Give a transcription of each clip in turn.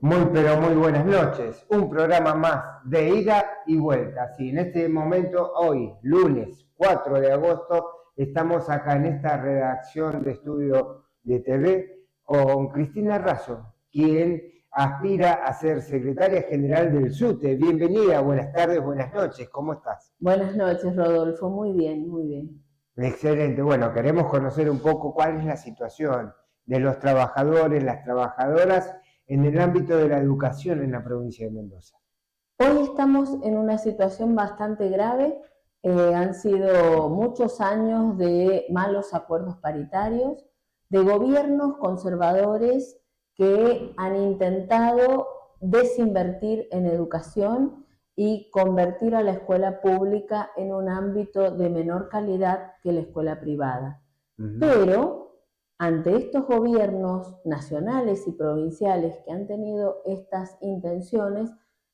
Muy, pero muy buenas noches. Un programa más de ida y vuelta. Sí, en este momento, hoy, lunes 4 de agosto, estamos acá en esta redacción de Estudio de TV con Cristina Razo, quien aspira a ser secretaria general del SUTE. Bienvenida, buenas tardes, buenas noches. ¿Cómo estás? Buenas noches, Rodolfo. Muy bien, muy bien. Excelente. Bueno, queremos conocer un poco cuál es la situación de los trabajadores, las trabajadoras en el ámbito de la educación en la provincia de Mendoza. Hoy estamos en una situación bastante grave. Han sido muchos años de malos acuerdos paritarios, de gobiernos conservadores que han intentado desinvertir en educación y convertir a la escuela pública en un ámbito de menor calidad que la escuela privada. Pero ante estos gobiernos nacionales y provinciales que han tenido estas intenciones,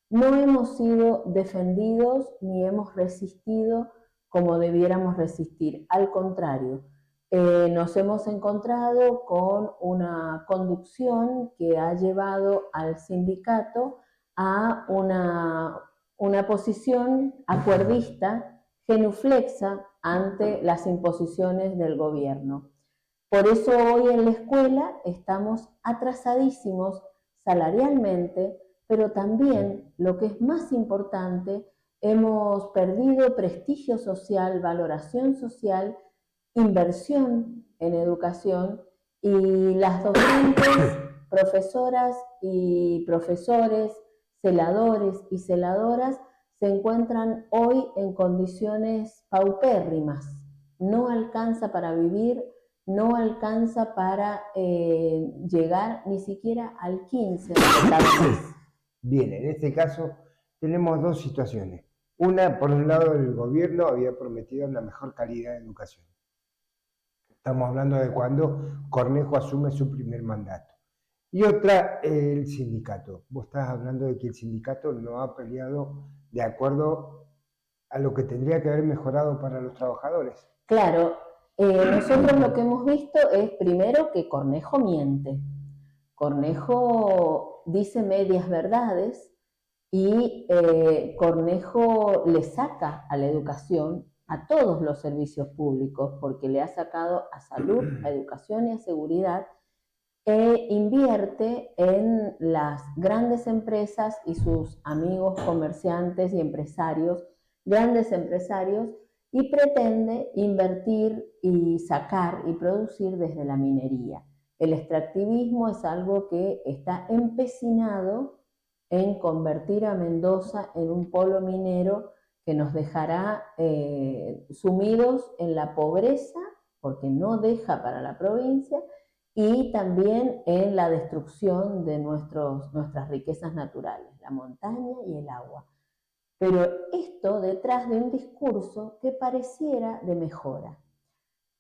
no hemos sido defendidos ni hemos resistido como debiéramos resistir. Al contrario, nos hemos encontrado con una conducción que ha llevado al sindicato a una posición acuerdista, genuflexa ante las imposiciones del gobierno. Por eso hoy en la escuela estamos atrasadísimos salarialmente, pero también, lo que es más importante, hemos perdido prestigio social, valoración social, inversión en educación, y las docentes, profesoras y profesores, celadores y celadoras se encuentran hoy en condiciones paupérrimas. No alcanza para vivir, no alcanza para llegar ni siquiera al 15 de cada mes. Bien, en este caso tenemos dos situaciones. Una, por un lado, el gobierno había prometido una mejor calidad de educación. Estamos hablando de cuando Cornejo asume su primer mandato. Y otra, el sindicato. Vos estás hablando de que el sindicato no ha peleado de acuerdo a lo que tendría que haber mejorado para los trabajadores. Claro, nosotros lo que hemos visto es primero que Cornejo miente. Cornejo dice medias verdades y Cornejo le saca a la educación, a todos los servicios públicos, porque le ha sacado a salud, a educación y a seguridad, e invierte en las grandes empresas y sus amigos comerciantes y empresarios, grandes empresarios, y pretende invertir y sacar y producir desde la minería. El extractivismo es algo que está empecinado en convertir a Mendoza en un polo minero que nos dejará sumidos en la pobreza, porque no deja para la provincia, y también en la destrucción de nuestras riquezas naturales, la montaña y el agua. Pero esto detrás de un discurso que pareciera de mejora.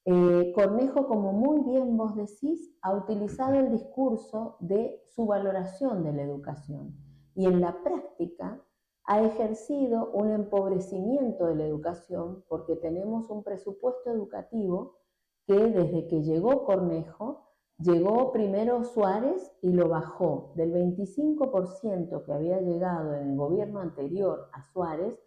Cornejo, como muy bien vos decís, ha utilizado el discurso de su valoración de la educación y en la práctica ha ejercido un empobrecimiento de la educación, porque tenemos un presupuesto educativo que desde que llegó Cornejo, llegó primero Suárez y lo bajó del 25% que había llegado en el gobierno anterior a Suárez,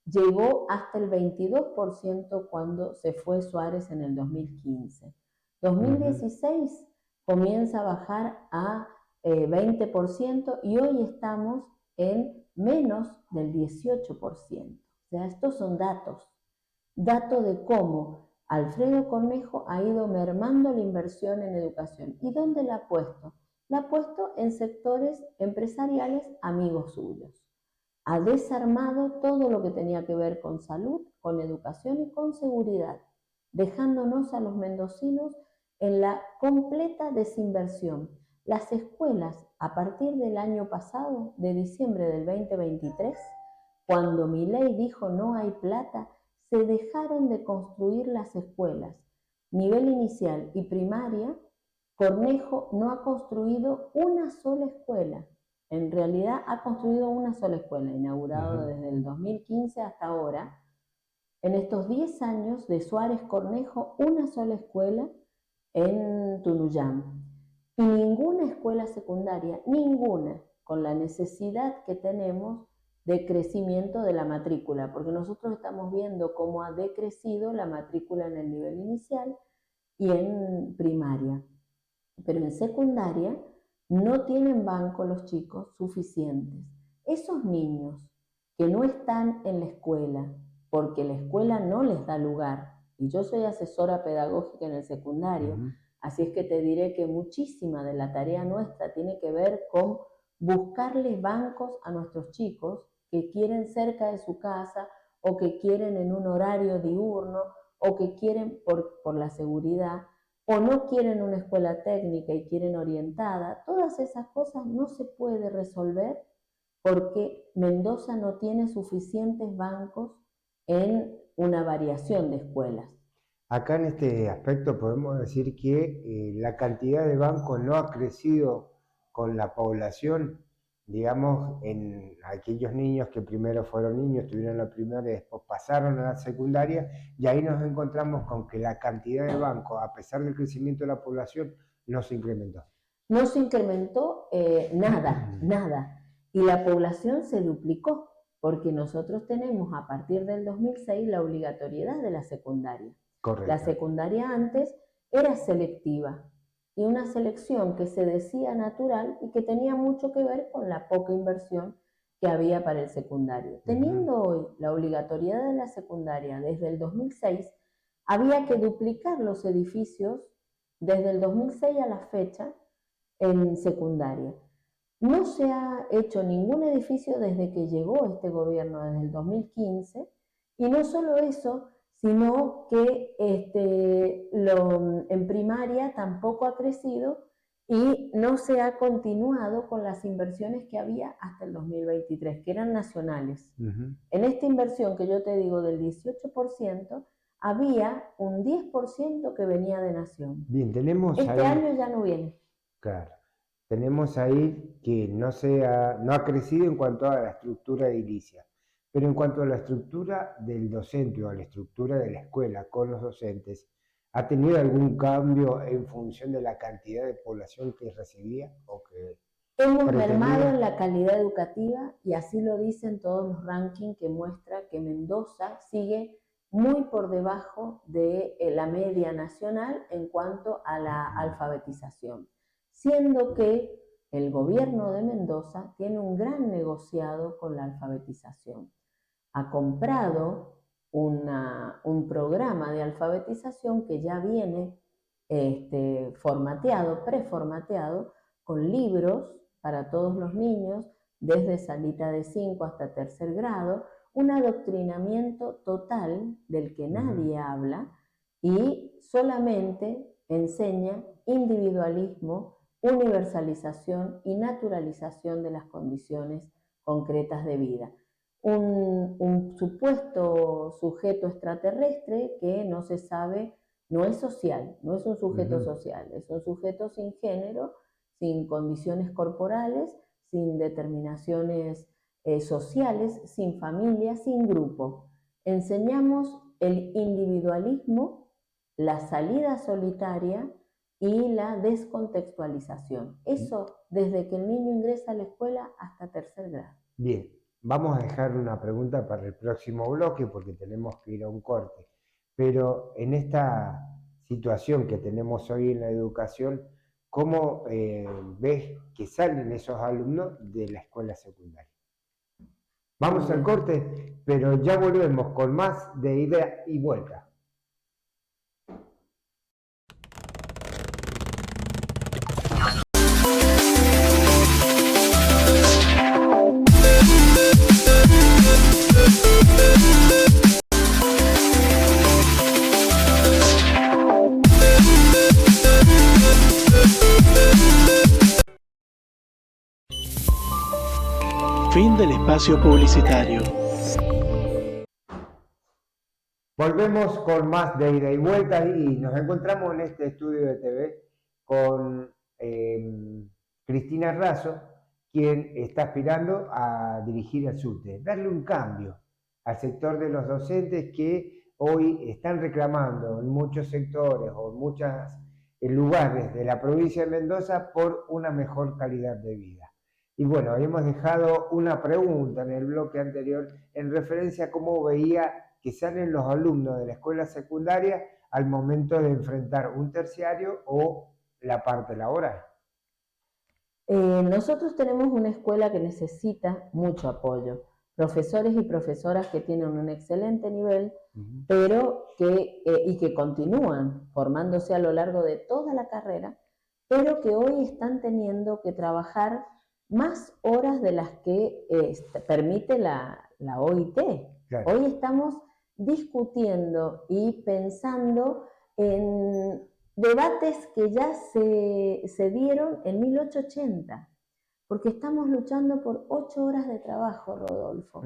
llegó hasta el 22% cuando se fue Suárez en el 2015. 2016 comienza a bajar a 20% y hoy estamos en menos del 18%. O sea, estos son datos de cómo Alfredo Cornejo ha ido mermando la inversión en educación. ¿Y dónde la ha puesto? La ha puesto en sectores empresariales amigos suyos. Ha desarmado todo lo que tenía que ver con salud, con educación y con seguridad, dejándonos a los mendocinos en la completa desinversión. Las escuelas, a partir del año pasado, de diciembre del 2023, cuando Milei dijo no hay plata, se dejaron de construir las escuelas. Nivel inicial y primaria, Cornejo no ha construido una sola escuela. En realidad ha construido una sola escuela, inaugurado desde el 2015 hasta ahora. En estos 10 años de Suárez Cornejo, una sola escuela en Tunuyán. Y ninguna escuela secundaria, ninguna. con la necesidad que tenemos de crecimiento de la matrícula, porque nosotros estamos viendo cómo ha decrecido la matrícula en el nivel inicial y en primaria, pero en secundaria no tienen banco los chicos suficientes. Esos niños que no están en la escuela, porque la escuela no les da lugar, y yo soy asesora pedagógica en el secundario, así es que te diré que muchísima de la tarea nuestra tiene que ver con buscarles bancos a nuestros chicos que quieren cerca de su casa o que quieren en un horario diurno o que quieren por la seguridad o no quieren una escuela técnica y quieren orientada. Todas esas cosas no se puede resolver porque Mendoza no tiene suficientes bancos en una variación de escuelas. Acá en este aspecto podemos decir que la cantidad de bancos no ha crecido con la población, digamos, en aquellos niños que primero fueron niños, tuvieron la primaria y después pasaron a la secundaria, y ahí nos encontramos con que la cantidad de bancos, a pesar del crecimiento de la población, no se incrementó. No se incrementó nada. Y la población se duplicó, porque nosotros tenemos a partir del 2006 la obligatoriedad de la secundaria. Correcto. La secundaria antes era selectiva, y una selección que se decía natural y que tenía mucho que ver con la poca inversión que había para el secundario. Teniendo hoy la obligatoriedad de la secundaria desde el 2006, había que duplicar los edificios desde el 2006 a la fecha en secundaria. No se ha hecho ningún edificio desde que llegó este gobierno, desde el 2015, y no solo eso, sino que en primaria tampoco ha crecido y no se ha continuado con las inversiones que había hasta el 2023, que eran nacionales. En esta inversión que yo te digo del 18%, había un 10% que venía de nación. Bien, tenemos este ahí, año ya no viene. Claro, tenemos ahí que no ha crecido en cuanto a la estructura edilicia. Pero en cuanto a la estructura del docente o a la estructura de la escuela con los docentes, ¿ha tenido algún cambio en función de la cantidad de población que recibía o que Hemos pretendía? mermado en la calidad educativa y así lo dicen todos los rankings que muestra que Mendoza sigue muy por debajo de la media nacional en cuanto a la alfabetización, siendo que el gobierno de Mendoza tiene un gran negociado con la alfabetización. Ha comprado un programa de alfabetización que ya viene preformateado, con libros para todos los niños, desde salita de 5 hasta tercer grado, un adoctrinamiento total del que nadie habla y solamente enseña individualismo, universalización y naturalización de las condiciones concretas de vida. Un supuesto sujeto extraterrestre que no se sabe, no es social, no es un sujeto social, es un sujeto sin género, sin condiciones corporales, sin determinaciones sociales, sin familia, sin grupo. Enseñamos el individualismo, la salida solitaria y la descontextualización. Eso desde que el niño ingresa a la escuela hasta tercer grado. Bien, vamos a dejar una pregunta para el próximo bloque porque tenemos que ir a un corte. Pero en esta situación que tenemos hoy en la educación, ¿cómo ves que salen esos alumnos de la escuela secundaria? Vamos al corte, pero ya volvemos con más de ida y vuelta. Fin del espacio publicitario. Volvemos con más de ida y vuelta y nos encontramos en este estudio de TV con Cristina Razo, quien está aspirando a dirigir el SUTE, darle un cambio al sector de los docentes que hoy están reclamando en muchos sectores o en muchos lugares de la provincia de Mendoza por una mejor calidad de vida. Y bueno, habíamos dejado una pregunta en el bloque anterior en referencia a cómo veía que salen los alumnos de la escuela secundaria al momento de enfrentar un terciario o la parte laboral. Nosotros tenemos una escuela que necesita mucho apoyo, profesores y profesoras que tienen un excelente nivel, pero y que continúan formándose a lo largo de toda la carrera, pero que hoy están teniendo que trabajar más horas de las que permite la OIT. Claro. Hoy estamos discutiendo y pensando en debates que ya se dieron en 1880, porque estamos luchando por 8 horas de trabajo, Rodolfo.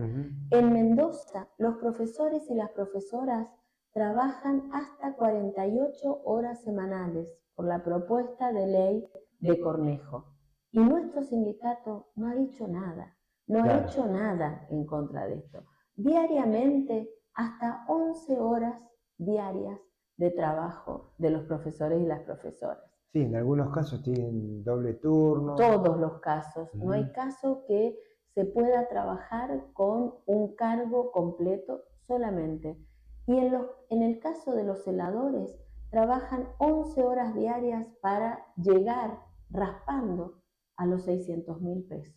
En Mendoza, los profesores y las profesoras trabajan hasta 48 horas semanales por la propuesta de ley de Cornejo. Y nuestro sindicato no ha dicho nada, no ha hecho nada en contra de esto. Diariamente, hasta 11 horas diarias de trabajo de los profesores y las profesoras. Sí, en algunos casos tienen doble turno. Todos los casos. No hay caso que se pueda trabajar con un cargo completo solamente. Y en el caso de los celadores, trabajan 11 horas diarias para llegar raspando a los 600.000 pesos,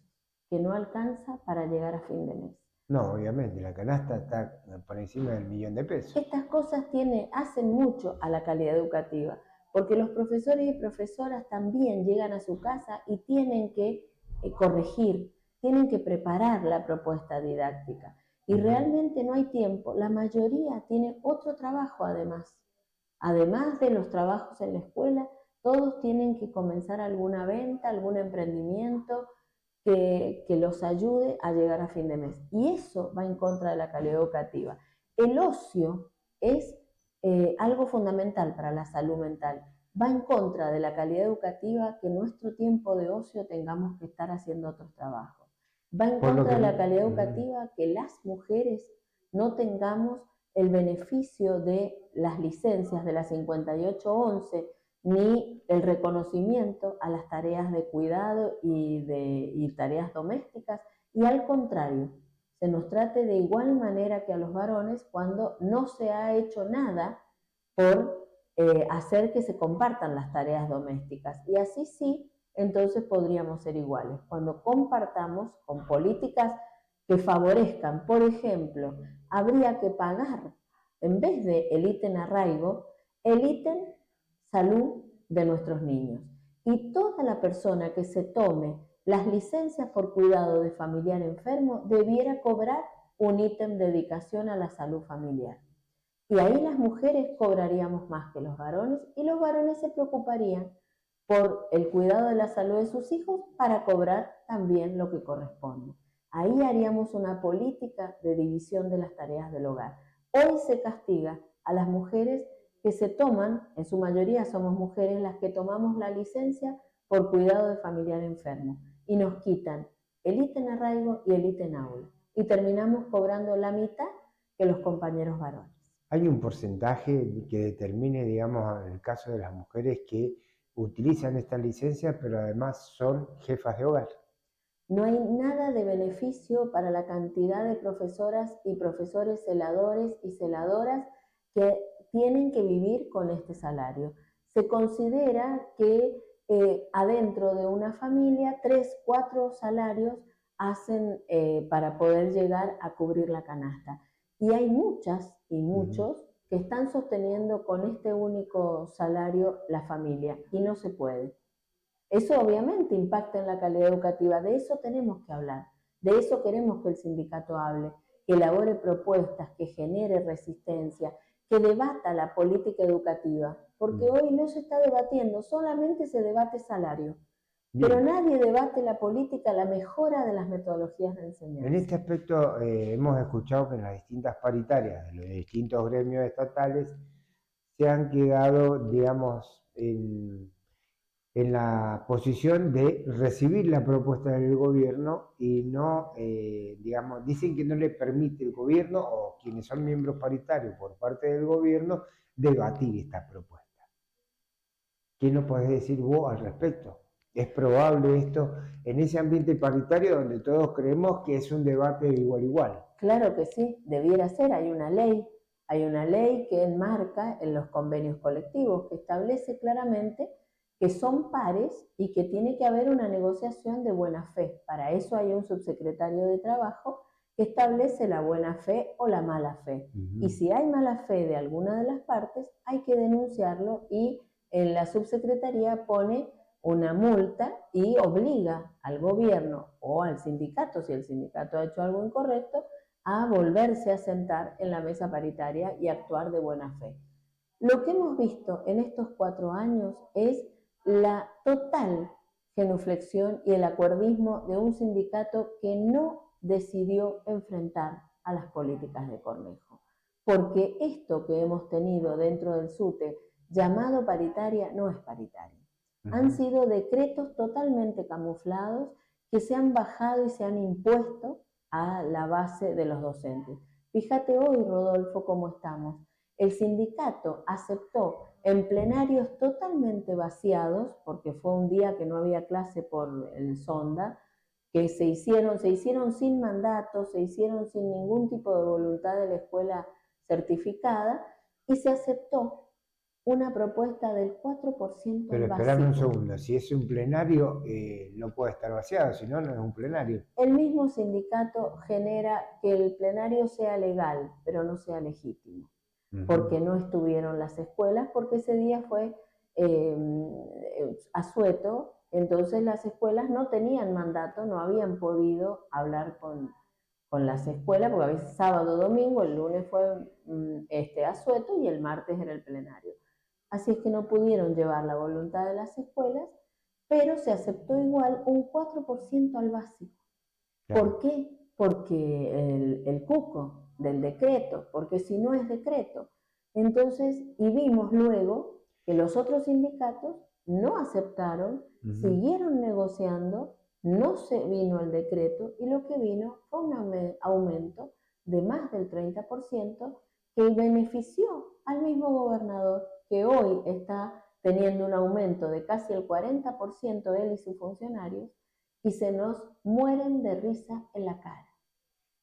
que no alcanza para llegar a fin de mes. No, obviamente, la canasta está por encima del 1.000.000 de pesos. Estas cosas hacen mucho a la calidad educativa, porque los profesores y profesoras también llegan a su casa y tienen que corregir, tienen que preparar la propuesta didáctica. Y realmente no hay tiempo. La mayoría tiene otro trabajo además. Además de los trabajos en la escuela, todos tienen que comenzar alguna venta, algún emprendimiento que los ayude a llegar a fin de mes. Y eso va en contra de la calidad educativa. El ocio es algo fundamental para la salud mental. Va en contra de la calidad educativa que en nuestro tiempo de ocio tengamos que estar haciendo otros trabajos. Va en contra de la calidad educativa que las mujeres no tengamos el beneficio de las licencias de la 5811 ni el reconocimiento a las tareas de cuidado y tareas domésticas, y al contrario, se nos trate de igual manera que a los varones cuando no se ha hecho nada por hacer que se compartan las tareas domésticas. Y así sí, entonces podríamos ser iguales. Cuando compartamos con políticas que favorezcan, por ejemplo, habría que pagar, en vez de el ítem arraigo, el ítem salud de nuestros niños. Y toda la persona que se tome las licencias por cuidado de familiar enfermo debiera cobrar un ítem de dedicación a la salud familiar. Y ahí las mujeres cobraríamos más que los varones y los varones se preocuparían por el cuidado de la salud de sus hijos para cobrar también lo que corresponde. Ahí haríamos una política de división de las tareas del hogar. Hoy se castiga a las mujeres que se toman, en su mayoría somos mujeres las que tomamos la licencia por cuidado de familiar enfermo, y nos quitan el ítem arraigo y el ítem aula, y terminamos cobrando la mitad que los compañeros varones. ¿Hay un porcentaje que determine, digamos, en el caso de las mujeres que utilizan esta licencia, pero además son jefas de hogar? No hay nada de beneficio para la cantidad de profesoras y profesores celadores y celadoras que tienen que vivir con este salario. Se considera que adentro de una familia 3, 4 salarios hacen para poder llegar a cubrir la canasta. Y hay muchas y muchos que están sosteniendo con este único salario la familia y no se puede. Eso obviamente impacta en la calidad educativa, de eso tenemos que hablar, de eso queremos que el sindicato hable, que elabore propuestas, que genere resistencia, que debata la política educativa, porque hoy no se está debatiendo, solamente se debate salario, pero nadie debate la política, la mejora de las metodologías de enseñanza. En este aspecto hemos escuchado que en las distintas paritarias de los distintos gremios estatales se han quedado, digamos, en la posición de recibir la propuesta del gobierno y no, digamos, dicen que no le permite el gobierno o quienes son miembros paritarios por parte del gobierno debatir esta propuesta. ¿Qué nos podés decir vos al respecto? ¿Es probable esto en ese ambiente paritario donde todos creemos que es un debate de igual a igual? Claro que sí, debiera ser, hay una ley que enmarca en los convenios colectivos que establece claramente que son pares y que tiene que haber una negociación de buena fe. Para eso hay un subsecretario de Trabajo que establece la buena fe o la mala fe. Y si hay mala fe de alguna de las partes, hay que denunciarlo y en la subsecretaría pone una multa y obliga al gobierno o al sindicato, si el sindicato ha hecho algo incorrecto, a volverse a sentar en la mesa paritaria y actuar de buena fe. Lo que hemos visto en estos 4 años es la total genuflexión y el acuerdismo de un sindicato que no decidió enfrentar a las políticas de Cornejo. Porque esto que hemos tenido dentro del SUTE, llamado paritaria, no es paritaria. Han sido decretos totalmente camuflados que se han bajado y se han impuesto a la base de los docentes. Fíjate hoy, Rodolfo, cómo estamos. El sindicato aceptó en plenarios totalmente vaciados, porque fue un día que no había clase por el sonda, que se hicieron sin mandato, se hicieron sin ningún tipo de voluntad de la escuela certificada, y se aceptó una propuesta del 4% Pero al esperame un básico. segundo, si es un plenario, no puede estar vaciado, si no, no es un plenario. El mismo sindicato genera que el plenario sea legal, pero no sea legítimo, porque no estuvieron las escuelas, porque ese día fue asueto, entonces las escuelas no tenían mandato, no habían podido hablar con las escuelas, porque a veces sábado, domingo, el lunes fue asueto y el martes era el plenario. Así es que no pudieron llevar la voluntad de las escuelas, pero se aceptó igual un 4% al básico. Claro. ¿Por qué? Porque el cuco del decreto, porque si no es decreto. Entonces, y vimos luego que los otros sindicatos no aceptaron, siguieron negociando, no se vino el decreto y lo que vino fue un aumento de más del 30% que benefició al mismo gobernador que hoy está teniendo un aumento de casi el 40% él y sus funcionarios, y se nos mueren de risa en la cara.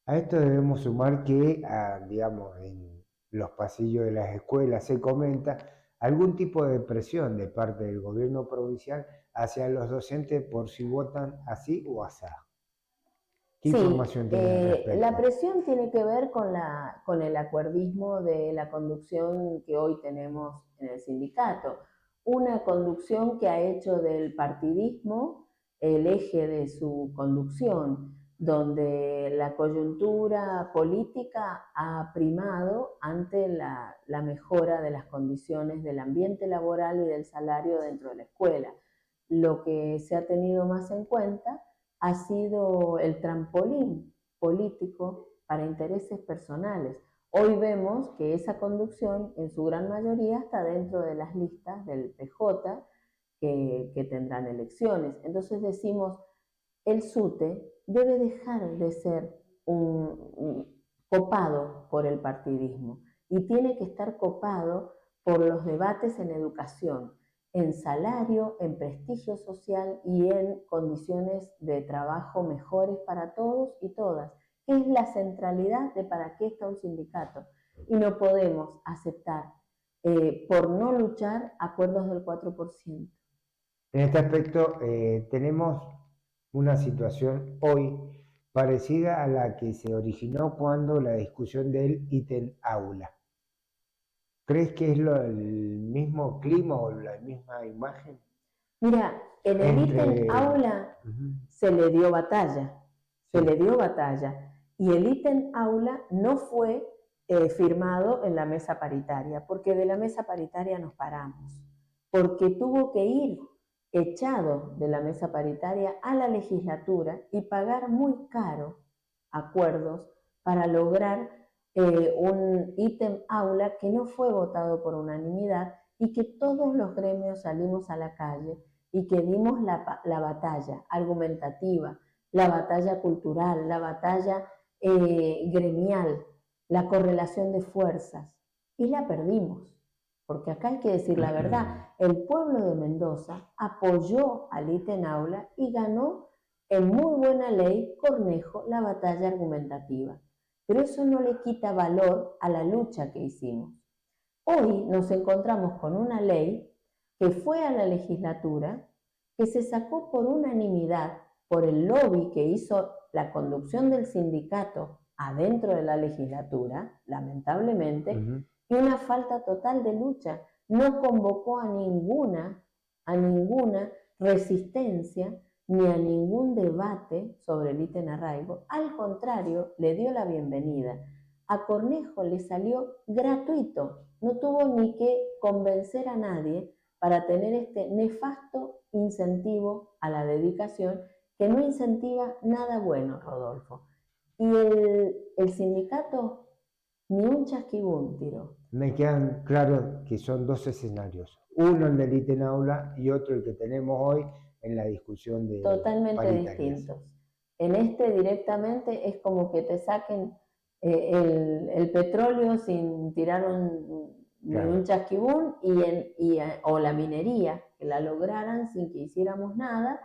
A esto debemos sumar que, digamos, en los pasillos de las escuelas se comenta algún tipo de presión de parte del gobierno provincial hacia los docentes por si votan así o asá. ¿Qué información tienen al respecto? La presión tiene que ver con el acuerdismo de la conducción que hoy tenemos en el sindicato. Una conducción que ha hecho del partidismo el eje de su conducción, donde la coyuntura política ha primado ante la mejora de las condiciones del ambiente laboral y del salario dentro de la escuela. Lo que se ha tenido más en cuenta ha sido el trampolín político para intereses personales. Hoy vemos que esa conducción en su gran mayoría está dentro de las listas del PJ que tendrán elecciones. Entonces decimos, el SUTE debe dejar de ser copado por el partidismo y tiene que estar copado por los debates en educación, en salario, en prestigio social y en condiciones de trabajo mejores para todos y todas. Es la centralidad de para qué está un sindicato. Y no podemos aceptar, por no luchar, acuerdos del 4%. En este aspecto, tenemos una situación hoy parecida a la que se originó cuando la discusión del ítem aula. ¿Crees que es el mismo clima o la misma imagen? Mira, en el ítem aula se le dio batalla, y el ítem aula no fue firmado en la mesa paritaria, porque de la mesa paritaria nos paramos, porque tuvo que ir echado de la mesa paritaria a la legislatura y pagar muy caro acuerdos para lograr un ítem aula que no fue votado por unanimidad y que todos los gremios salimos a la calle y que dimos la batalla argumentativa, la batalla cultural, la batalla gremial, la correlación de fuerzas, y la perdimos, porque acá hay que decir la verdad, el pueblo de Mendoza apoyó al ítem aula y ganó en muy buena ley Cornejo la batalla argumentativa. Pero eso no le quita valor a la lucha que hicimos. Hoy nos encontramos con una ley que fue a la legislatura, que se sacó por unanimidad por el lobby que hizo la conducción del sindicato adentro de la legislatura, lamentablemente, y una falta total de lucha. No convocó a ninguna resistencia ni a ningún debate sobre el ítem arraigo. Al contrario, le dio la bienvenida. A Cornejo le salió gratuito, no tuvo ni que convencer a nadie para tener este nefasto incentivo a la dedicación que no incentiva nada bueno, Rodolfo. Y el sindicato ni un chasquibún tiró. Me quedan claros que son dos escenarios. Uno el del ítem aula y otro el que tenemos hoy en la discusión de totalmente paritarias. Distintos. En este directamente es como que te saquen el petróleo sin tirar ni un chasquibún o la minería, que la lograran sin que hiciéramos nada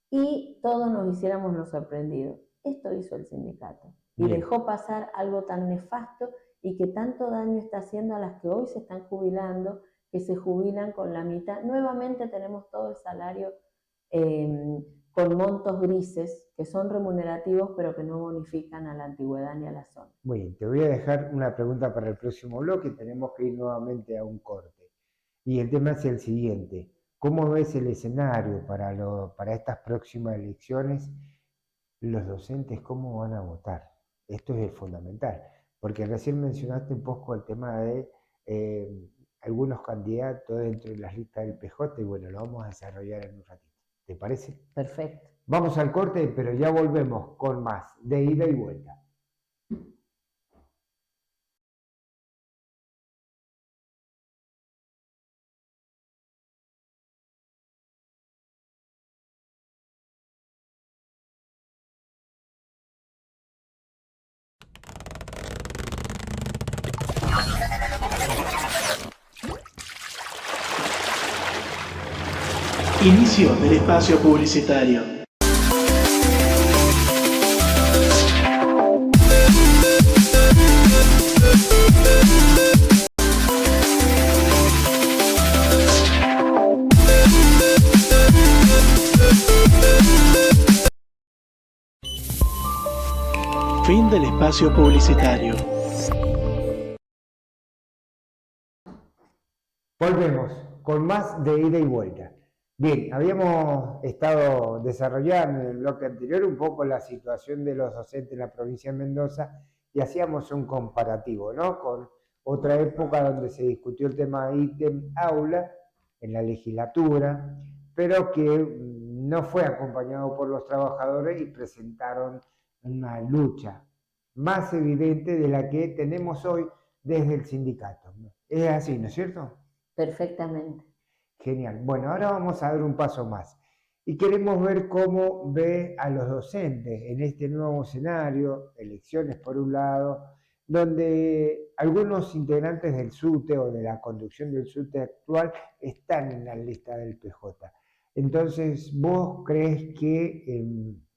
y todos nos hiciéramos los sorprendidos. Esto hizo el sindicato y dejó pasar algo tan nefasto y que tanto daño está haciendo a las que hoy se están jubilando, que se jubilan con la mitad. Nuevamente tenemos todo el salario con montos grises que son remunerativos pero que no bonifican a la antigüedad ni a la zona. Muy bien, te voy a dejar una pregunta para el próximo bloque, tenemos que ir nuevamente a un corte. Y el tema es el siguiente: ¿cómo ves el escenario para estas próximas elecciones? Los docentes, ¿cómo van a votar? Esto es fundamental, porque recién mencionaste un poco el tema de algunos candidatos dentro de las listas del PJ y bueno, lo vamos a desarrollar en un ratito. ¿Te parece? Perfecto. Vamos al corte, pero ya volvemos con más de ida y vuelta. Inicio del espacio publicitario. Fin del espacio publicitario. Volvemos con más de ida y vuelta. Bien, habíamos estado desarrollando en el bloque anterior un poco la situación de los docentes en la provincia de Mendoza y hacíamos un comparativo, ¿no?, con otra época donde se discutió el tema ítem aula en la legislatura, pero que no fue acompañado por los trabajadores y presentaron una lucha más evidente de la que tenemos hoy desde el sindicato. Es así, ¿no es cierto? Perfectamente. Genial. Bueno, ahora vamos a dar un paso más y queremos ver cómo ve a los docentes en este nuevo escenario, elecciones por un lado, donde algunos integrantes del SUTE o de la conducción del SUTE actual están en la lista del PJ. Entonces, ¿vos crees que,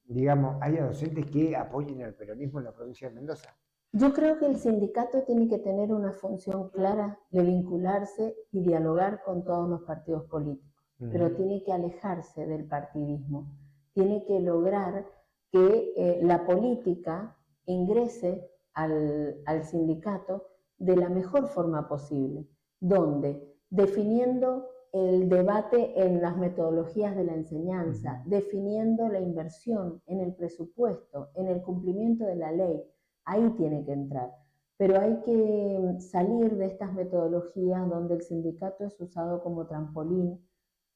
digamos, haya docentes que apoyen al peronismo en la provincia de Mendoza? Yo creo que el sindicato tiene que tener una función clara de vincularse y dialogar con todos los partidos políticos, pero tiene que alejarse del partidismo, tiene que lograr que la política ingrese al sindicato de la mejor forma posible, donde definiendo el debate en las metodologías de la enseñanza, definiendo la inversión en el presupuesto, en el cumplimiento de la ley. Ahí tiene que entrar, pero hay que salir de estas metodologías donde el sindicato es usado como trampolín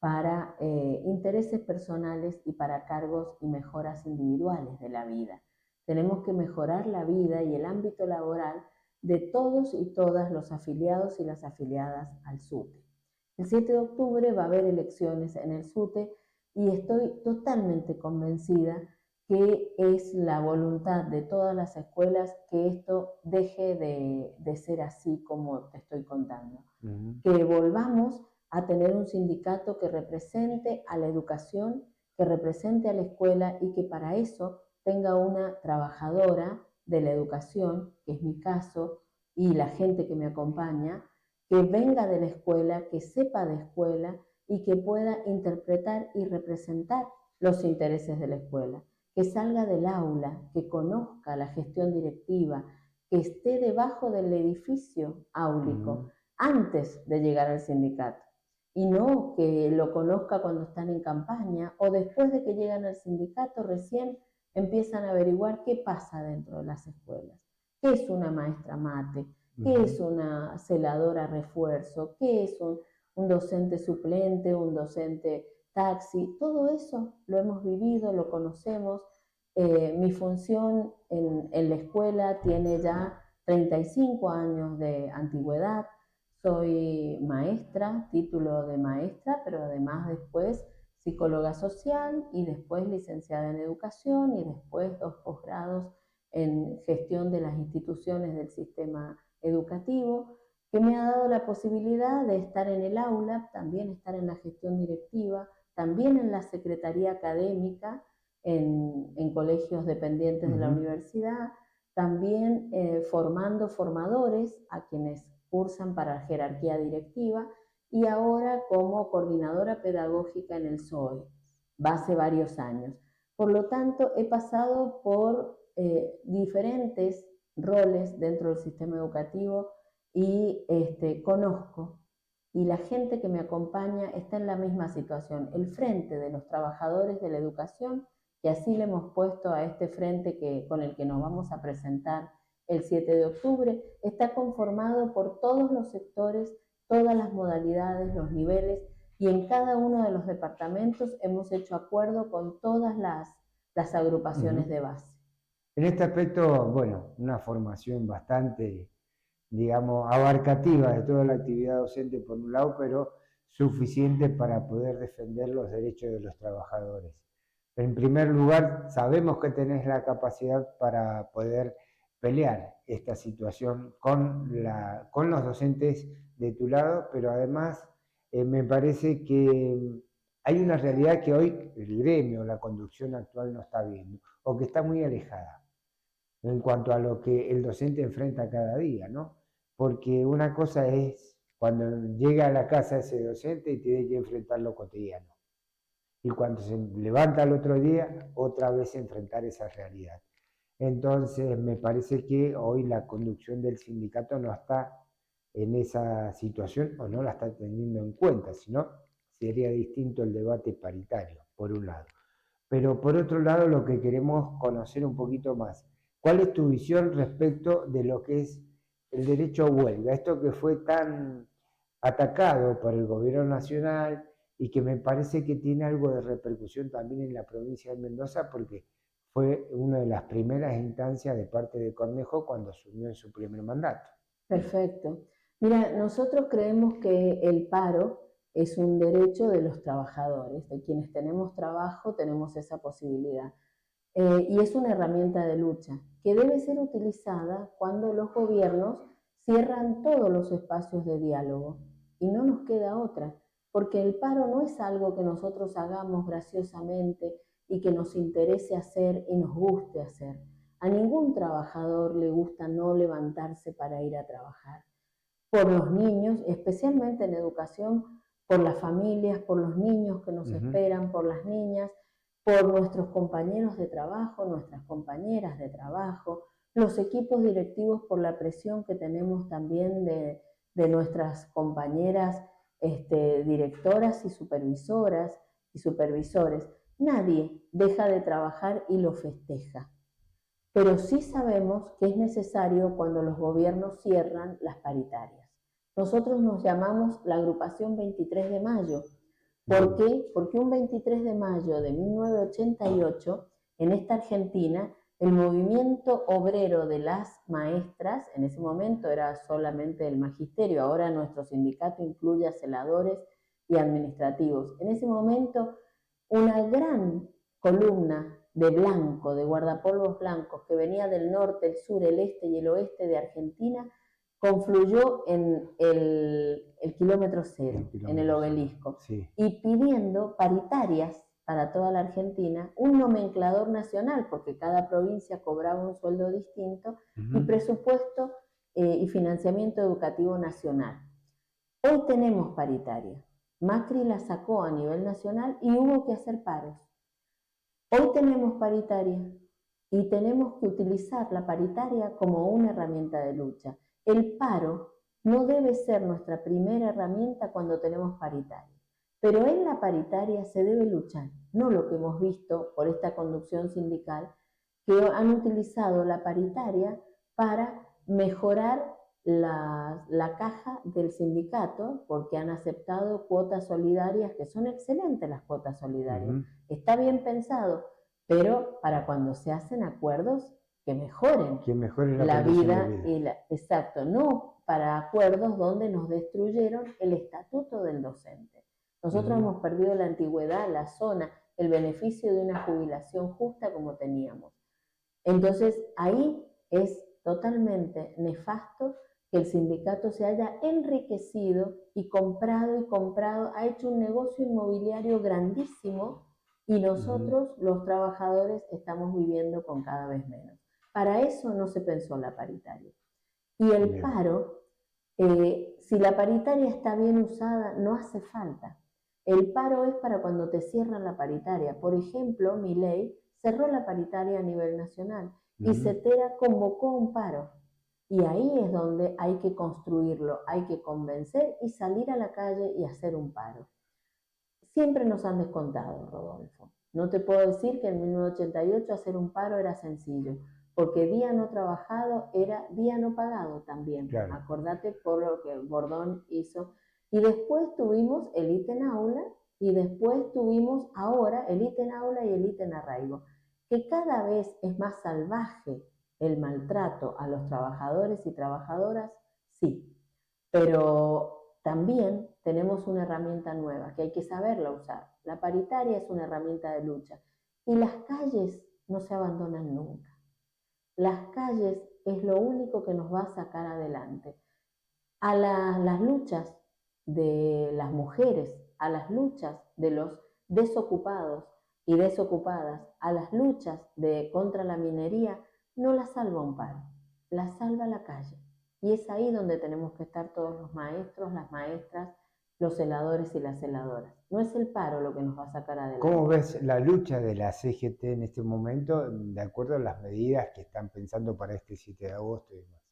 para intereses personales y para cargos y mejoras individuales de la vida. Tenemos que mejorar la vida y el ámbito laboral de todos y todas los afiliados y las afiliadas al SUTE. El 7 de octubre va a haber elecciones en el SUTE y estoy totalmente convencida que es la voluntad de todas las escuelas que esto deje de ser así como te estoy contando. Que volvamos a tener un sindicato que represente a la educación, que represente a la escuela y que para eso tenga una trabajadora de la educación, que es mi caso, y la gente que me acompaña, que venga de la escuela, que sepa de escuela y que pueda interpretar y representar los intereses de la escuela, que salga del aula, que conozca la gestión directiva, que esté debajo del edificio áulico antes de llegar al sindicato y no que lo conozca cuando están en campaña o después de que llegan al sindicato recién empiezan a averiguar qué pasa dentro de las escuelas, qué es una maestra mate, qué es una celadora refuerzo, qué es un docente suplente, un docente taxi, todo eso lo hemos vivido, lo conocemos. Mi función en la escuela tiene ya 35 años de antigüedad. Soy maestra, título de maestra, pero además después psicóloga social y después licenciada en educación y después 2 posgrados en gestión de las instituciones del sistema educativo, que me ha dado la posibilidad de estar en el aula, también estar en la gestión directiva, también en la secretaría académica, en colegios dependientes de la universidad, también formando formadores a quienes cursan para jerarquía directiva y ahora como coordinadora pedagógica en el SOE, va hace varios años. Por lo tanto, he pasado por diferentes roles dentro del sistema educativo y conozco, y la gente que me acompaña está en la misma situación. El frente de los trabajadores de la educación, que así le hemos puesto a este frente con el que nos vamos a presentar el 7 de octubre, está conformado por todos los sectores, todas las modalidades, los niveles, y en cada uno de los departamentos hemos hecho acuerdo con todas las agrupaciones de base. En este aspecto, bueno, una formación bastante, digamos, abarcativa de toda la actividad docente por un lado, pero suficiente para poder defender los derechos de los trabajadores. En primer lugar, sabemos que tenés la capacidad para poder pelear esta situación con los docentes de tu lado, pero además me parece que hay una realidad que hoy el gremio, la conducción actual no está viendo, o que está muy alejada en cuanto a lo que el docente enfrenta cada día, ¿no? Porque una cosa es cuando llega a la casa ese docente y tiene que enfrentar lo cotidiano. Y cuando se levanta el otro día, otra vez enfrentar esa realidad. Entonces, me parece que hoy la conducción del sindicato no está en esa situación o no la está teniendo en cuenta, sino sería distinto el debate paritario, por un lado. Pero por otro lado, lo que queremos conocer un poquito más, ¿cuál es tu visión respecto de lo que es el derecho a huelga? Esto que fue tan atacado por el gobierno nacional y que me parece que tiene algo de repercusión también en la provincia de Mendoza, porque fue una de las primeras instancias de parte de Cornejo cuando asumió en su primer mandato. Perfecto. Mira, nosotros creemos que el paro es un derecho de los trabajadores, de quienes tenemos trabajo tenemos esa posibilidad. Y es una herramienta de lucha que debe ser utilizada cuando los gobiernos cierran todos los espacios de diálogo y no nos queda otra, porque el paro no es algo que nosotros hagamos graciosamente y que nos interese hacer y nos guste hacer. A ningún trabajador le gusta no levantarse para ir a trabajar. Por los niños, especialmente en educación, por las familias, por los niños que nos esperan, por las niñas, por nuestros compañeros de trabajo, nuestras compañeras de trabajo, los equipos directivos por la presión que tenemos también de nuestras compañeras directoras y supervisoras y supervisores. Nadie deja de trabajar y lo festeja. Pero sí sabemos que es necesario cuando los gobiernos cierran las paritarias. Nosotros nos llamamos la agrupación 23 de mayo. ¿Por qué? Porque un 23 de mayo de 1988, en esta Argentina, el movimiento obrero de las maestras, en ese momento era solamente el magisterio, ahora nuestro sindicato incluye a celadores y administrativos. En ese momento, una gran columna de blanco, de guardapolvos blancos, que venía del norte, el sur, el este y el oeste de Argentina, confluyó en el kilómetro cero, en el obelisco, sí. y pidiendo paritarias para toda la Argentina, un nomenclador nacional, porque cada provincia cobraba un sueldo distinto, y presupuesto y financiamiento educativo nacional. Hoy tenemos paritaria. Macri la sacó a nivel nacional y hubo que hacer paros. Hoy tenemos paritaria y tenemos que utilizar la paritaria como una herramienta de lucha. El paro no debe ser nuestra primera herramienta cuando tenemos paritaria, pero en la paritaria se debe luchar, no lo que hemos visto por esta conducción sindical, que han utilizado la paritaria para mejorar la caja del sindicato, porque han aceptado cuotas solidarias, que son excelentes las cuotas solidarias. Está bien pensado, pero para cuando se hacen acuerdos que mejoren la vida. Exacto, no para acuerdos donde nos destruyeron el estatuto del docente. Nosotros hemos perdido la antigüedad, la zona, el beneficio de una jubilación justa como teníamos. Entonces ahí es totalmente nefasto que el sindicato se haya enriquecido y comprado, ha hecho un negocio inmobiliario grandísimo y nosotros, los trabajadores, estamos viviendo con cada vez menos. Para eso no se pensó la paritaria. Y el paro, si la paritaria está bien usada, no hace falta. El paro es para cuando te cierran la paritaria. Por ejemplo, Milei cerró la paritaria a nivel nacional y Cetera convocó un paro. Y ahí es donde hay que construirlo, hay que convencer y salir a la calle y hacer un paro. Siempre nos han descontado, Rodolfo. No te puedo decir que en 1988 hacer un paro era sencillo, porque día no trabajado era día no pagado también. Claro. Acordate por lo que Bordón hizo. Y después tuvimos el ítem aula y después tuvimos ahora el ítem aula y el ítem arraigo, que cada vez es más salvaje el maltrato a los trabajadores y trabajadoras, sí, pero también tenemos una herramienta nueva que hay que saberla usar. La paritaria es una herramienta de lucha y las calles no se abandonan nunca. Las calles es lo único que nos va a sacar adelante. A las luchas de las mujeres, a las luchas de los desocupados y desocupadas, a las luchas contra la minería, no la salva un paro, la salva la calle. Y es ahí donde tenemos que estar todos los maestros, las maestras, los celadores y las celadoras. No es el paro lo que nos va a sacar adelante. ¿Cómo ves la lucha de la CGT en este momento, de acuerdo a las medidas que están pensando para este 7 de agosto y demás?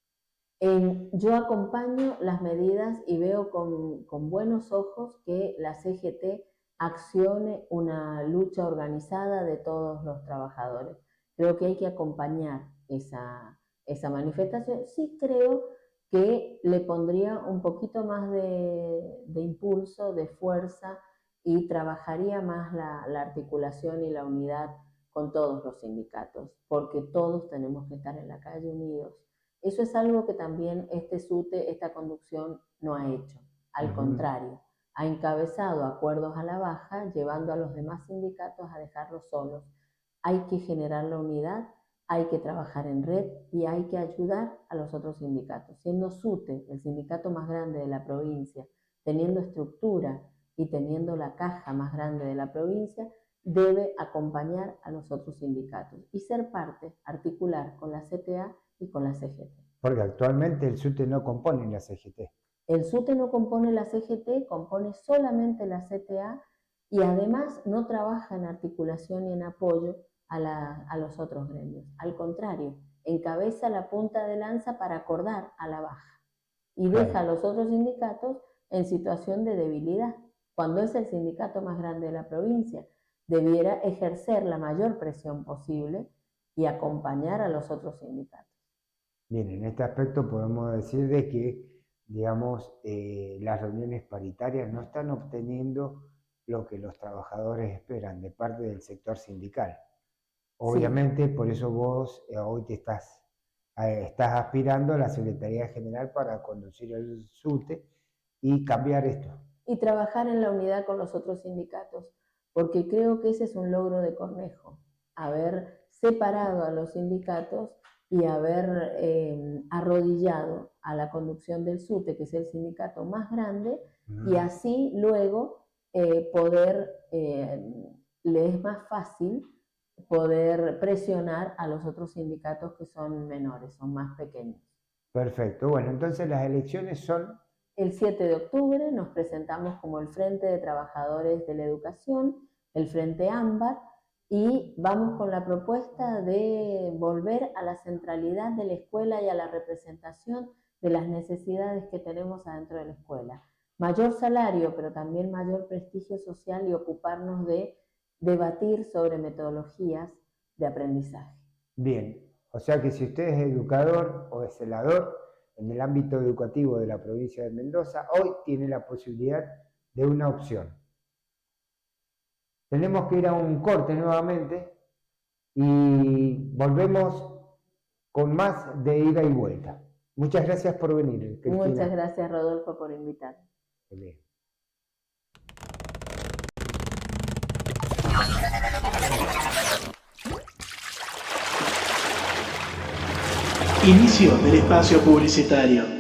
Yo acompaño las medidas y veo con buenos ojos que la CGT accione una lucha organizada de todos los trabajadores. Creo que hay que acompañar esa manifestación. Sí creo que le pondría un poquito más de impulso, de fuerza, y trabajaría más la articulación y la unidad con todos los sindicatos, porque todos tenemos que estar en la calle unidos. Eso es algo que también este SUTE, esta conducción, no ha hecho. Al contrario, ha encabezado acuerdos a la baja, llevando a los demás sindicatos a dejarlos solos. Hay que generar la unidad, hay que trabajar en red y hay que ayudar a los otros sindicatos. Siendo SUTE el sindicato más grande de la provincia, teniendo estructura y teniendo la caja más grande de la provincia, debe acompañar a los otros sindicatos y ser parte, articular con la CTA y con la CGT. Porque actualmente el SUTE no compone la CGT. El SUTE no compone la CGT, compone solamente la CTA y además no trabaja en articulación y en apoyo a los otros gremios. Al contrario, encabeza la punta de lanza para acordar a la baja y deja a los otros sindicatos en situación de debilidad. Cuando es el sindicato más grande de la provincia, debiera ejercer la mayor presión posible y acompañar a los otros sindicatos. Bien, en este aspecto podemos decir de que, digamos, las reuniones paritarias no están obteniendo lo que los trabajadores esperan de parte del sector sindical. Obviamente, por eso vos hoy te estás aspirando a la Secretaría General para conducir el SUTE y cambiar esto. Y trabajar en la unidad con los otros sindicatos, porque creo que ese es un logro de Cornejo, haber separado a los sindicatos y haber arrodillado a la conducción del SUTE, que es el sindicato más grande, y así luego le es más fácil poder presionar a los otros sindicatos que son menores, son más pequeños. Perfecto. Bueno, entonces las elecciones son... El 7 de octubre nos presentamos como el Frente de Trabajadores de la Educación, el Frente Ámbar, y vamos con la propuesta de volver a la centralidad de la escuela y a la representación de las necesidades que tenemos adentro de la escuela. Mayor salario, pero también mayor prestigio social y ocuparnos de debatir sobre metodologías de aprendizaje. Bien, o sea que si usted es educador o es celador en el ámbito educativo de la provincia de Mendoza, hoy tiene la posibilidad de una opción. Tenemos que ir a un corte nuevamente y volvemos con más de ida y vuelta. Muchas gracias por venir, Cristina. Muchas gracias, Rodolfo, por invitarme. Bien. Inicio del espacio publicitario.